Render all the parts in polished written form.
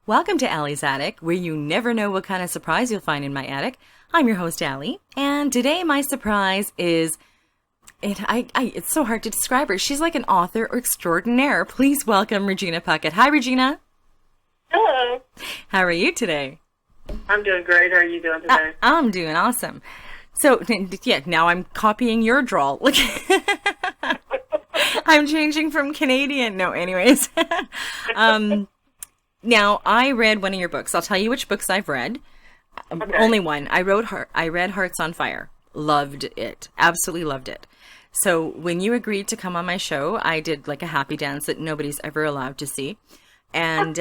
Welcome to Allie's Attic, where you never know what kind of surprise you'll find in my attic. I'm your host, Allie, and today my surprise is... it's so hard to describe her. She's like an author extraordinaire. Please welcome Regina Puckett. Hi, Regina. Hello. How are you today? I'm doing great. How are you doing today? I'm doing awesome. So, yeah, now I'm copying your drawl. Look, I'm changing from Canadian. No, anyways. Now, I read one of your books. I'll tell you which books I've read. Okay. Only one. I read Hearts on Fire. Loved it. Absolutely loved it. So when you agreed to come on my show, I did like a happy dance that nobody's ever allowed to see. And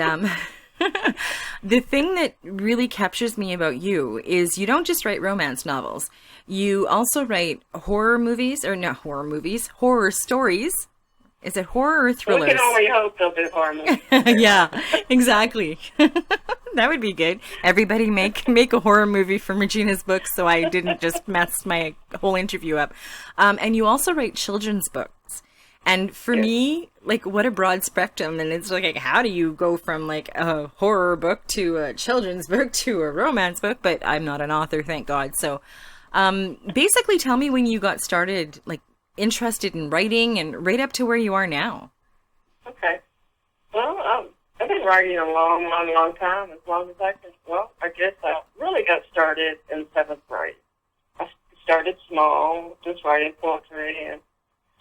the thing that really captures me about you is you don't just write romance novels. You also write horror stories. Is it horror or thrillers? We can only hope they'll be horror movies. Yeah, exactly. That would be good. Everybody make a horror movie from Regina's books so I didn't just mess my whole interview up. And you also write children's books. And for me, like, what a broad spectrum. And it's like, how do you go from like a horror book to a children's book to a romance book? But I'm not an author, thank God. So basically tell me when you got started, like, interested in writing and right up to where you are now. Okay. Well, I've been writing a long time, as long as I can. Well, I guess I really got started in 7th grade. I started small, just writing poetry and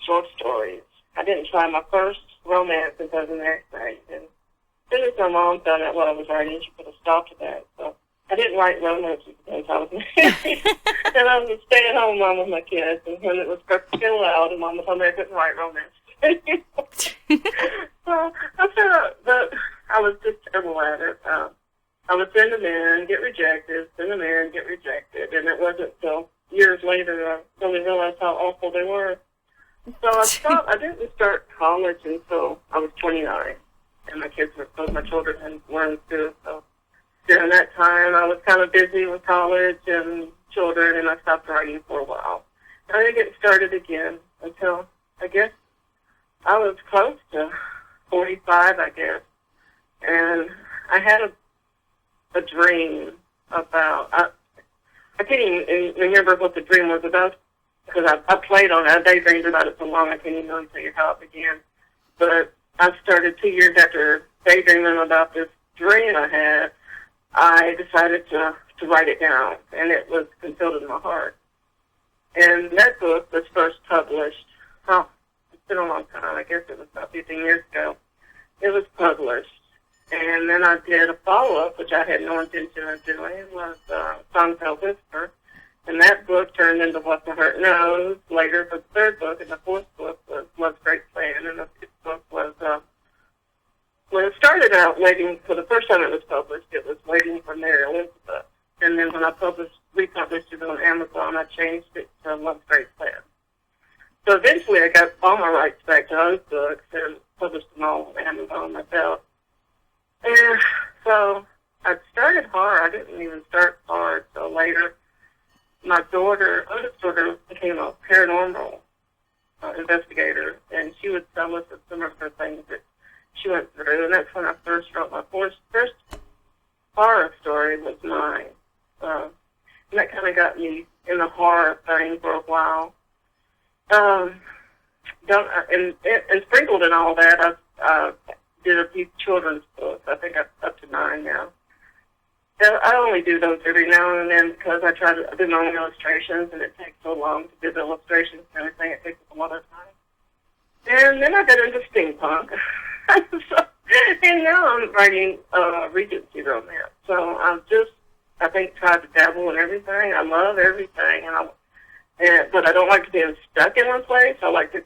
short stories. I didn't try my first romance until I was in 8th grade. And as soon as my mom found out what I was writing, she put a stop to that. So I didn't write romances until I was married. And I was a stay-at-home mom with my kids. And when it was getting loud, and Mama told me I couldn't write romance. So I felt that I was just terrible at it. I would send them in, get rejected, send them in, get rejected. And it wasn't until years later I really realized how awful they were. So I stopped. I didn't start college until I was 29. And both my children were in school, so during that time, I was kind of busy with college and children, and I stopped writing for a while. I didn't get started again until, I guess, I was close to 45, I guess. And I had a dream about, I can't even remember what the dream was about, because I played on it. I daydreamed about it so long, I can't even really tell you how it began. But I started 2 years after daydreaming about this dream I had. I decided to write it down, and it was concealed in my heart. And that book was first published, it's been a long time, I guess it was about 15 years ago. It was published, and then I did a follow-up, which I had no intention of doing. It was Song Tell Whisper, and that book turned into What the Hurt Knows later for the third book, and the fourth book was Love's Great Plan, and the fifth book was... When it started out waiting, for the first time it was published, it was Waiting for Mary Elizabeth. And then when I republished it on Amazon, I changed it to Love's Great Plan. So eventually I got all my rights back to those books and published them all on Amazon myself. And so I started hard. I didn't even start hard till later. My oldest daughter, became a paranormal investigator, and she would tell us some of her things that she went through, and that's when I first wrote my first horror story was mine. And that kind of got me in the horror thing for a while. And sprinkled in all that, I did a few children's books. I think I'm up to 9 now. And I only do those every now and then because I try to do my own illustrations, and it takes so long to do the illustrations and everything. It takes a lot of time. And then I got into steampunk. And now I'm writing Regency romance. So I think, tried to dabble in everything. I love everything, but I don't like to be stuck in one place. I like to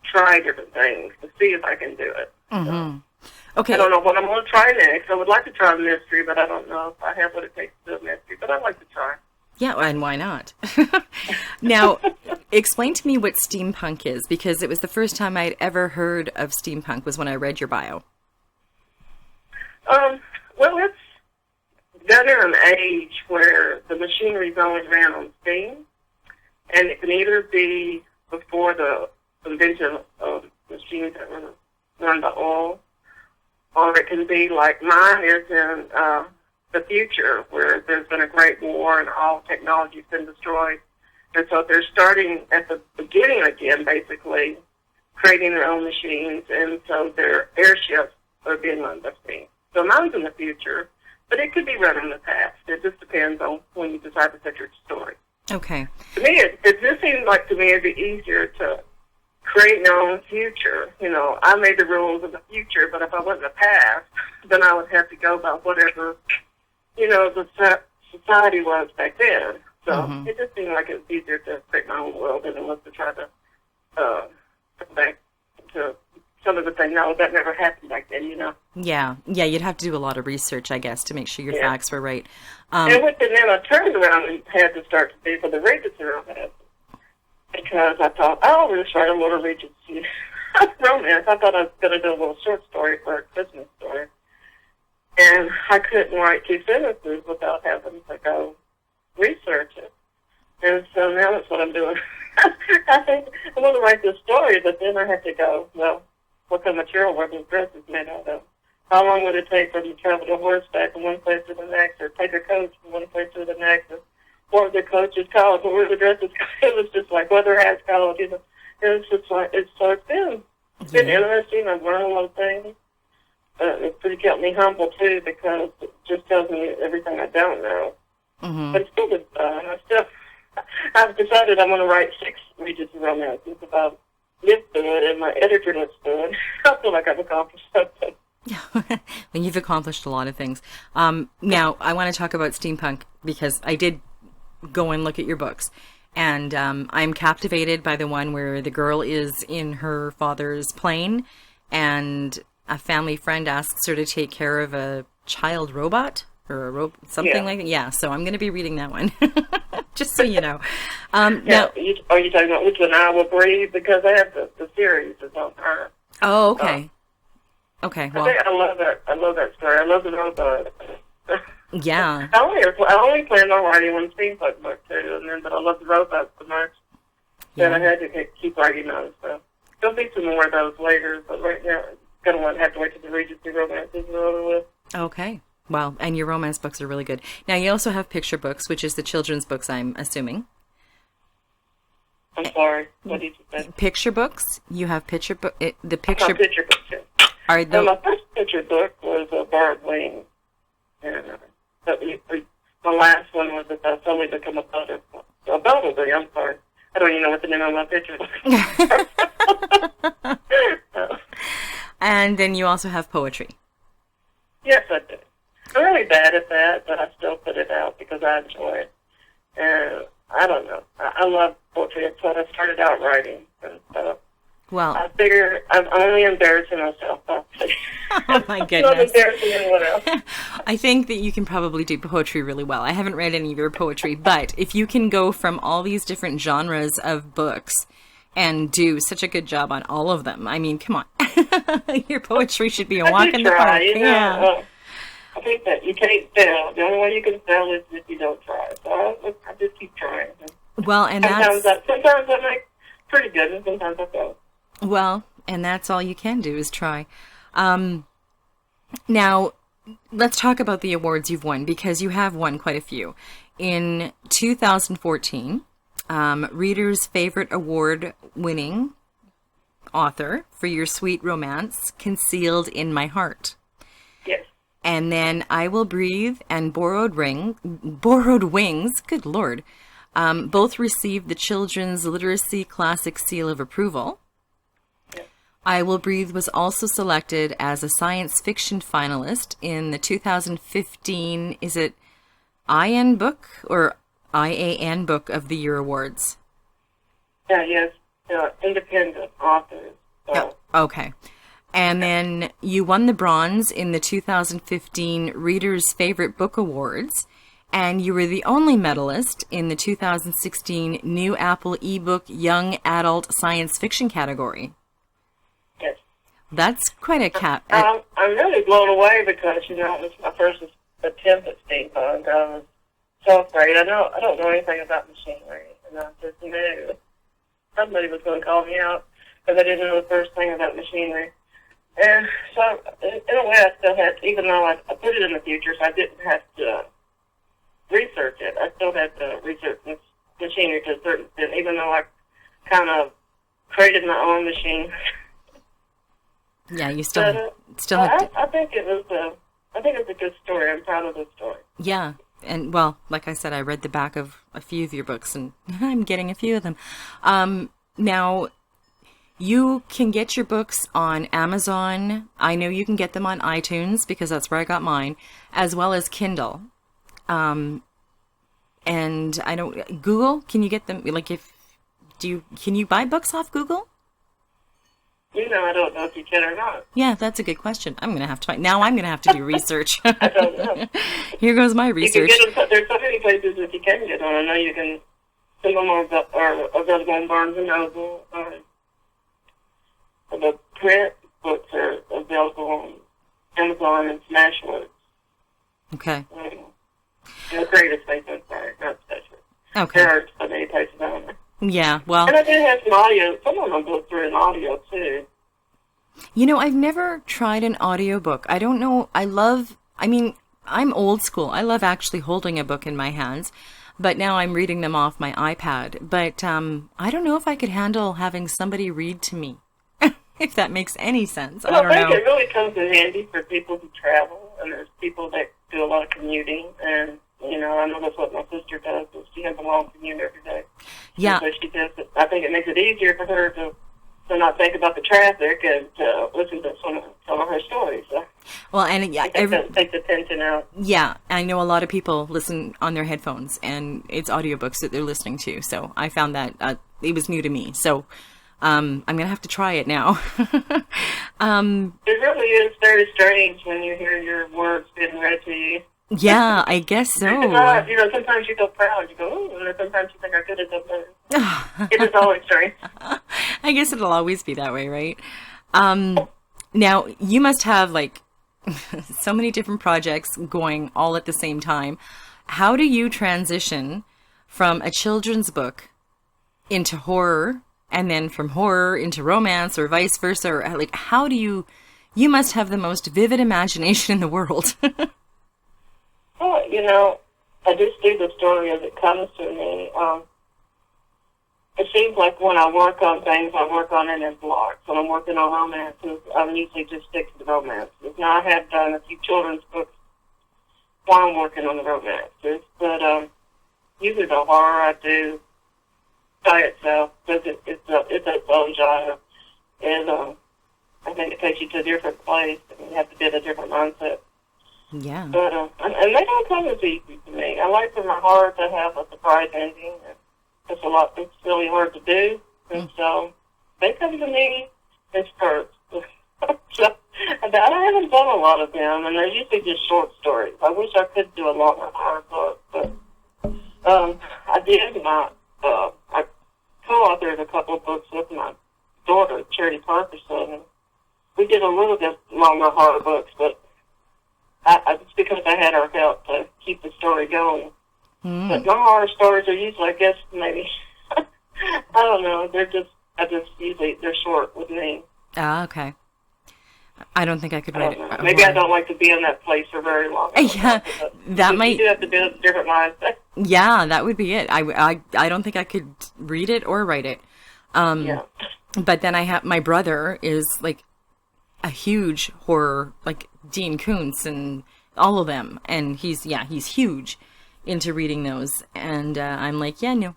try different things to see if I can do it. Mm-hmm. So, okay. I don't know what I'm going to try next. I would like to try a mystery, but I don't know if I have what it takes to do a mystery. But I'd like to try. Yeah, and why not? Now, explain to me what steampunk is, because it was the first time I'd ever heard of steampunk was when I read your bio. Well, it's done in an age where the machinery only ran on steam, and it can either be before the invention of machines that run by oil, or it can be like mine is in the future, where there's been a great war and all technology's been destroyed. And so they're starting at the beginning again, basically, creating their own machines, and so their airships are being run by steam. So mine's in the future, but it could be run in the past. It just depends on when you decide to set your story. Okay. To me, it just seems like to me it'd be easier to create your own future. You know, I made the rules in the future, but if I went in the past, then I would have to go by whatever, you know, the society was back then. So it just seemed like it was easier to create my own world than it was to try to come back to some of the things. No, that never happened back then, you know. Yeah, you'd have to do a lot of research, I guess, to make sure your facts were right. And then I turned around and had to start to do for the Regency romance, because I thought, I'll just write a little Regency romance. I thought I was going to do a little short story for a Christmas story. And I couldn't write 2 sentences without having to go research it. And so now that's what I'm doing. I think I want to write this story, but then I have to go, well, what kind of material were these dresses made out of? How long would it take for them to travel to horseback from one place to the next, or take a coach from one place to the next? And what were the coaches called? What were the dresses called? It was just like weather hats called. You know, it's just like it's been interesting. I've learned a lot of things. It's pretty kept me humble too, because it just tells me everything I don't know. But it's still good. I've decided I'm going to write 6 Regency romances if I live through it and my editor lives through it. I feel like I've accomplished something. Well, you've accomplished a lot of things. Now, I want to talk about steampunk, because I did go and look at your books. And I'm captivated by the one where the girl is in her father's plane, and a family friend asks her to take care of a child robot, or something like that. Yeah, so I'm going to be reading that one, just so you know. Now, are you talking about which one I will breathe? Because I have the series is on her. Oh, okay. Okay, well, I love that. I love that story. I love the robot. Yeah. I only planned on writing one steampunk book too, but I love the robots so much that I had to keep writing those. So there'll be some more of those later, but right now I'm going to have to wait till the Regency romances are over with. Okay. Well, and your romance books are really good. Now, you also have picture books, which is the children's books, I'm assuming. I'm sorry. What did you say? Picture books? You have picture book. Picture books. Yeah. Are the my first picture book was Borrowed Wings, and my last one was Somebody Become a Bumblebee. I'm sorry. I don't even know what the name of my picture was. And then you also have poetry. Yes, I do. I'm really bad at that, but I still put it out because I enjoy it. And I don't know. I love poetry. That's what I started out writing. And so well, I figure I'm only embarrassing myself. Oh, my goodness. Not embarrassing anyone else. I think that you can probably do poetry really well. I haven't read any of your poetry, but if you can go from all these different genres of books and do such a good job on all of them, I mean, come on. Your poetry should be a walk in the park. Yeah. I think that you can't fail. The only way you can fail is if you don't try. So I just keep trying. Well, and sometimes I make pretty good, and sometimes I fail. Well, and that's all you can do is try. Now, let's talk about the awards you've won, because you have won quite a few. In 2014, Reader's Favorite Award-winning author for your sweet romance, Concealed in My Heart. Yes. And then I Will Breathe and Borrowed Wings, good Lord, both received the Children's Literacy Classic Seal of Approval. Yes. I Will Breathe was also selected as a science fiction finalist in the 2015, is it IAN Book or IAN Book of the Year Awards? Yes, independent authors. So. Oh, okay. And then you won the bronze in the 2015 Reader's Favorite Book Awards, and you were the only medalist in the 2016 New Apple eBook Young Adult Science Fiction category. Yes. That's quite a I'm really blown away because, it was my first attempt at steampunk. I was so afraid. I don't know anything about machinery, and I just knew somebody was going to call me out because I didn't know the first thing about machinery. And so, in a way, I still had, even though I put it in the future, so I didn't have to research it. I still had to research machinery to a certain extent, even though I kind of created my own machine. Yeah, you still have to. I think it's a good story. I'm proud of the story. Yeah. And, well, like I said, I read the back of a few of your books, and I'm getting a few of them. Now, you can get your books on Amazon. I know you can get them on iTunes, because that's where I got mine, as well as Kindle. And I don't... Google, can you get them... Like, can you buy books off Google? I don't know if you can or not. Yeah, that's a good question. I'm going to have to find... Now I'm going to have to do research. I don't know. Here goes my research. You can get them, there's so many places that you can get them. I know you can... Some of them are available on Barnes & Noble. The print books are available on Amazon and Smashwords. Okay. The Creative Space, I'm sorry, not Smashwords. Okay. There are so many places on there. Yeah, well... And I do have some audio. Some of them books are in audio, too. I've never tried an audiobook. I don't know. I'm old school. I love actually holding a book in my hands. But now I'm reading them off my iPad. But I don't know if I could handle having somebody read to me. If that makes any sense. Well, I think it really comes in handy for people who travel. And there's people that do a lot of commuting. And, I know that's what my sister does. She has a long commute every day. Yeah. So she does it. I think it makes it easier for her to not think about the traffic and to listen to some of her stories. So. Well, and yeah, take the tension out. Yeah, I know a lot of people listen on their headphones, and it's audiobooks that they're listening to. So I found that it was new to me. So I'm gonna have to try it now. It really is very strange when you hear your words being read to you. Yeah, I guess so. Sometimes you feel proud. You go, ooh, and then sometimes you think I could have done better. It is always strange. I guess it'll always be that way, right? Now, you must have, so many different projects going all at the same time. How do you transition from a children's book into horror, and then from horror into romance, or vice versa? Or, how do you must have the most vivid imagination in the world. Well, I just do the story as it comes to me. It seems like when I work on things, I work on it in blocks. When I'm working on romances, I'm usually just sticking to romances. Now, I have done a few children's books while I'm working on the romances, but usually the horror I do by itself, because it's its own genre, and I think it takes you to a different place, and you have to be in a different mindset. Yeah. But and they don't come as easy to me. I like for my horror to have a surprise ending. It's really hard to do, and so they come to me in spurts. So, I haven't done a lot of them, and they're usually just short stories. I wish I could do a longer horror book, but I did not. I co-authored a couple of books with my daughter, Charity Parkerson, and we did a little bit longer horror books, but it's because I had her help to keep the story going. But my horror stories are usually, I guess, maybe, I don't know, they're short with me. Ah, okay. I don't think I could write it. Maybe I don't like to be in that place for very long. Yeah, that might... You do have to be in a different mindset. Yeah, that would be it. I don't think I could read it or write it. Yeah. But then I have... My brother is, a huge horror, Dean Koontz and all of them. And he's huge into reading those. And I'm no,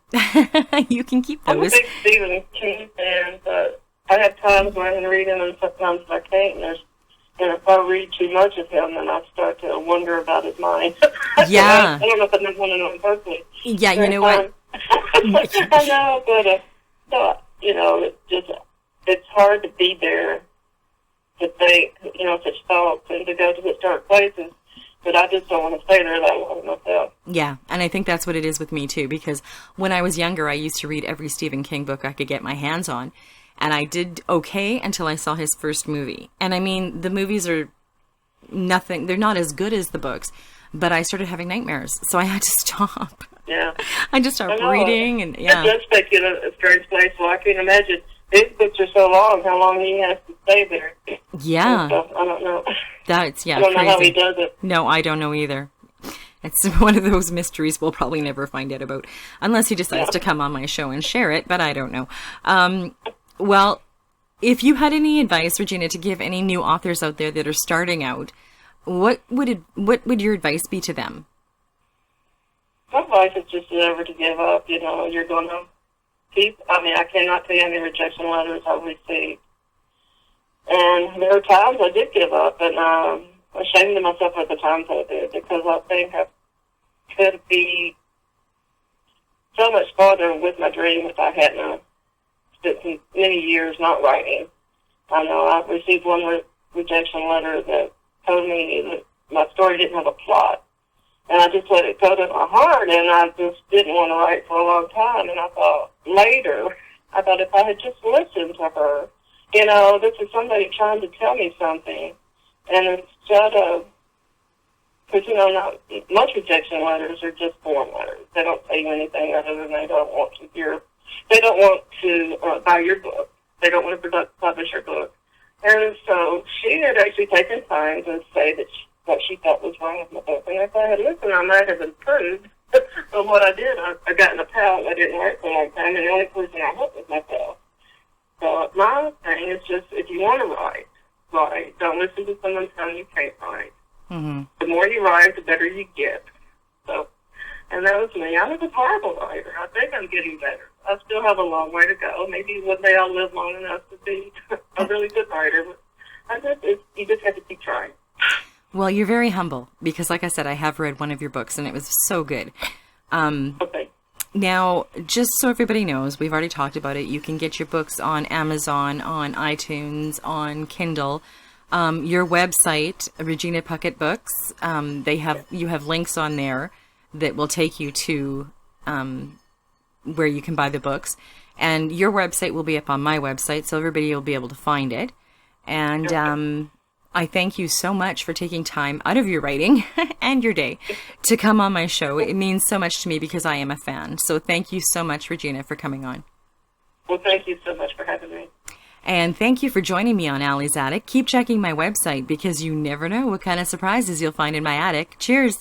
you can keep those. I'm a big Stephen King fan, but I have times when I can read him and sometimes I can't. And if I read too much of him, then I start to wonder about his mind. Yeah. I don't know if I just want to know him personally. Yeah, you know what? I know, but, it's hard to be there to think, such thoughts and to go to such dark places. But I just don't want to stay there that long myself. Yeah, and I think that's what it is with me, too, because when I was younger, I used to read every Stephen King book I could get my hands on, and I did okay until I saw his first movie. And the movies are nothing, they're not as good as the books, but I started having nightmares, so I had to stop. Yeah. I just stopped reading, and It does take you to a strange place, so I can imagine his books are so long, how long he has to stay there. Yeah. So, I don't know. That's, yeah, I don't crazy. know how he does it. No, I don't know either. It's one of those mysteries we'll probably never find out about, unless he decides to come on my show and share it, but I don't know. Well, if you had any advice, Regina, to give any new authors out there that are starting out, what would your advice be to them? My advice is just never to give up. You know, you're going to keep, I cannot tell you how many rejection letters I've received. And there are times I did give up, and ashamed of myself at the times I did, because I think I could be so much farther with my dream if I hadn't spent many years not writing. I know I received one rejection letter that told me that my story didn't have a plot. And I just let it go to my heart, and I just didn't want to write for a long time. And I thought if I had just listened to her, you know, this is somebody trying to tell me something. And instead of, because, you know, not much rejection letters are just form letters. They don't tell you anything other than they don't want to buy your book. They don't want to publish your book. And so she had actually taken time to say that what she thought was wrong with my book. And if I had listened, I might have improved. But what I did, I got in a pout. I didn't write for a long time, and the only person I helped was myself. So my thing is just, if you want to write. Don't listen to someone telling you can't write. Mm-hmm. The more you write, the better you get. So, and that was me. I was a horrible writer. I think I'm getting better. I still have a long way to go. Maybe one day I'll live long enough to be a really good writer. But you just have to keep trying. Well, you're very humble, because like I said, I have read one of your books, and it was so good. Okay. Now, just so everybody knows, we've already talked about it. You can get your books on Amazon, on iTunes, on Kindle. Your website, Regina Puckett Books, you have links on there that will take you to where you can buy the books. And your website will be up on my website, so everybody will be able to find it. And I thank you so much for taking time out of your writing and your day to come on my show. It means so much to me because I am a fan. So thank you so much, Regina, for coming on. Well, thank you so much for having me. And thank you for joining me on Allie's Attic. Keep checking my website, because you never know what kind of surprises you'll find in my attic. Cheers.